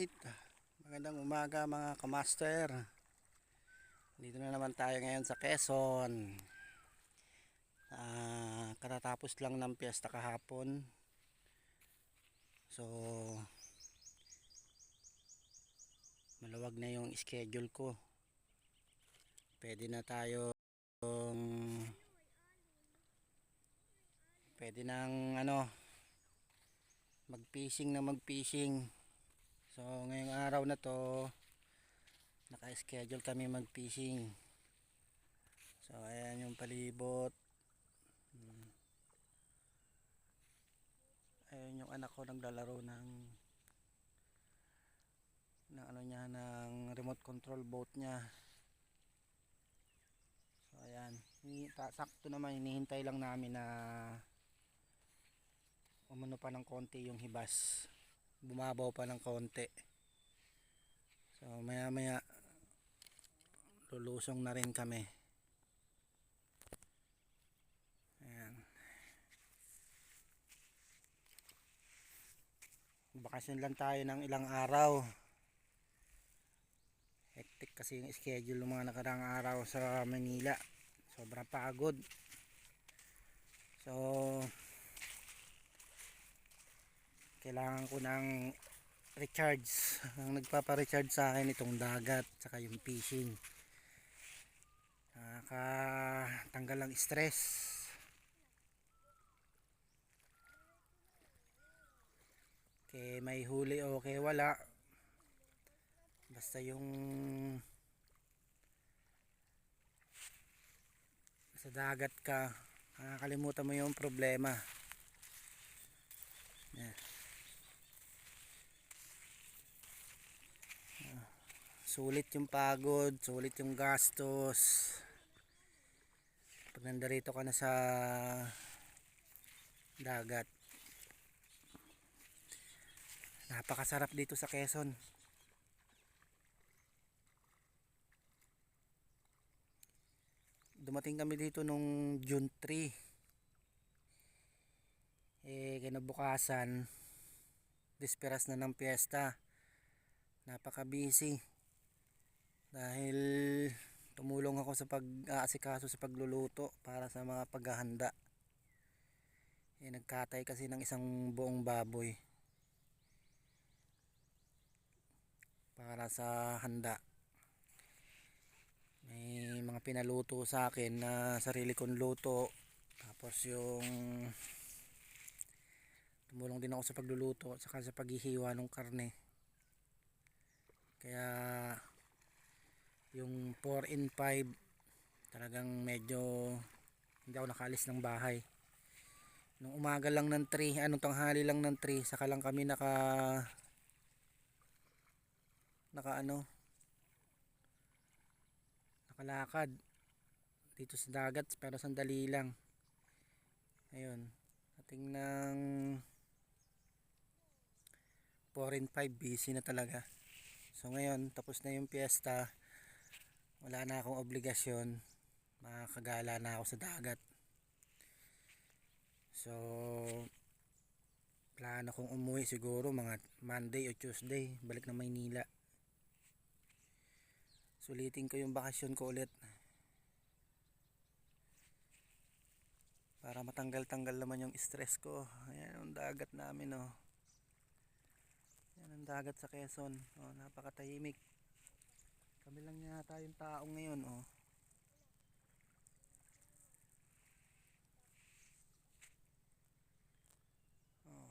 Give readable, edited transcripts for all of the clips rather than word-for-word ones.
Alright, magandang umaga mga kamaster. Dito na naman tayo ngayon sa Quezon. Katatapos lang ng piyesta kahapon. So maluwag na yung schedule ko. Pwede na tayo pwede nang mag-fishing. So ngayong araw na to naka-schedule kami mag-fishing. So ayan yung palibot. Ayan yung anak ko naglalaro ng remote control boat niya. So ayan, sakto naman, hinihintay lang namin na umano pa ng konti yung hibas, bumabaw pa ng konti. So maya maya lulusong na rin kami. Ayan, bakasyon lang tayo ng ilang araw. Hectic kasi yung schedule ng mga nakaraang araw sa Manila, sobrang pagod. So kailangan ko ng recharge. Ang nagpapa-recharge sa akin itong dagat saka yung fishing. Nakakatanggal ng stress. Okay, may huli o okay wala, basta yung sa dagat ka, nakakalimutan mo yung problema. Yeah. Sulit yung pagod, sulit yung gastos pag nandarito ka na sa dagat. Napakasarap dito sa Quezon. Dumating kami dito nung June 3. Kinabukasan, disperas na ng piyesta. Napaka busy dahil tumulong ako sa pag-aasikaso sa pagluluto para sa mga paghahanda. Nagkatay kasi ng isang buong baboy para sa handa. May mga pinaluto sa akin na sarili kong luto, tapos yung tumulong din ako sa pagluluto at saka sa paghihiwa ng karne. Kaya yung 4 in 5 talagang medyo hindi ako nakaalis ng bahay. Nung umaga lang ng 3, tanghali lang ng 3, saka lang kami nakalakad dito sa dagat, pero sandali lang. Ayun, ating ng 4 in 5 busy na talaga. So ngayon tapos na yung piyesta, wala na akong obligasyon, makakagala na ako sa dagat. So plano kong umuwi siguro mga Monday o Tuesday, balik na Maynila. Sulitin ko yung bakasyon ko ulit para matanggal-tanggal naman yung stress ko. Ayan ang dagat namin, oh. Ayan ang dagat sa Quezon, oh, napakatahimik. Kami lang yata yung taong ngayon, oh. Oh.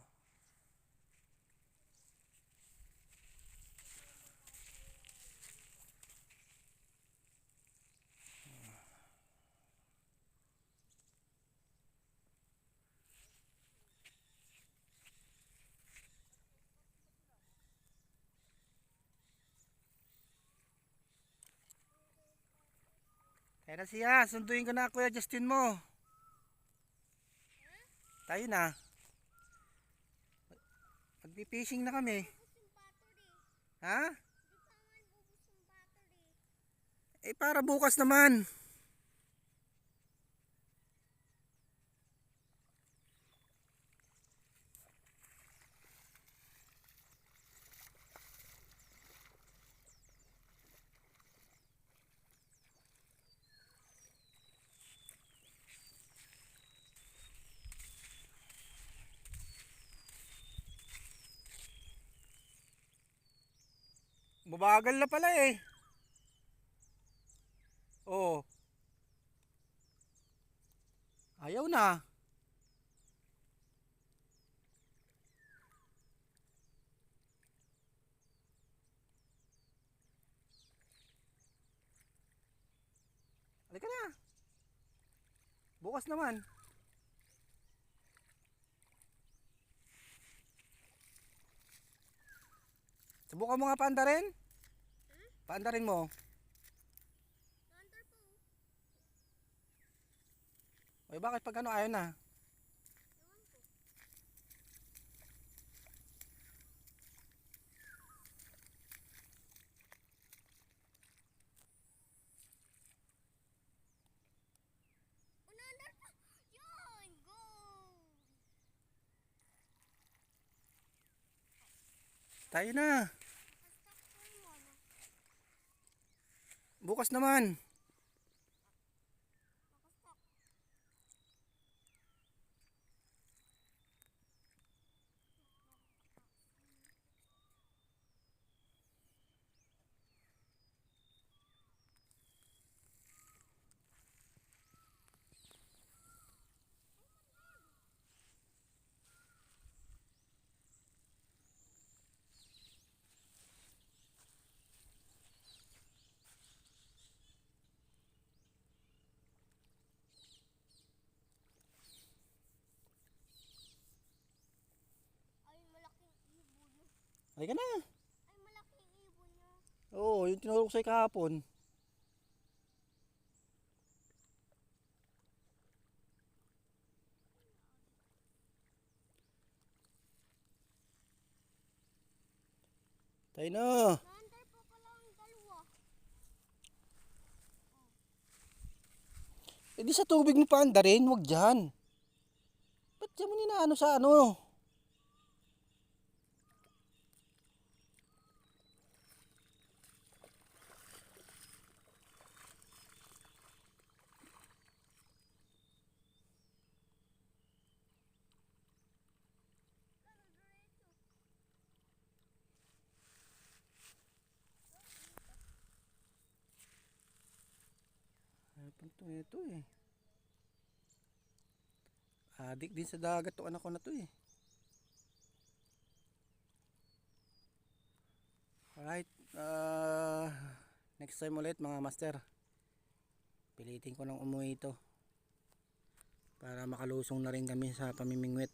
Kaya na siya, sunduin ko na Kuya Justin mo. Tayo na. Magpipishing na kami. Ha? Para bukas naman. Mabagal na pala eh. Oh, ayaw na. Halika na. Bukas naman. Subukan mo nga paandarin. Paandarin mo. Oy, bakit pag ano ayaw na? Tayo na. Bukas naman. Halika na. Ay, malaking ibon niya. Oo, yung tinuro ko sa'yo kahapon. Tayo na. Naandar pa pala ang dalawa. Eh di sa tubig mo paandarin, wag dyan. Ba't dyan mo ninaano sa ano? Ay, punto ito eh. Adik din sa dagat to anak ko na to eh. Alright, next time ulit mga master. Pilitin ko nang umuwi ito. Para makalusong na rin kami sa pamimingwit.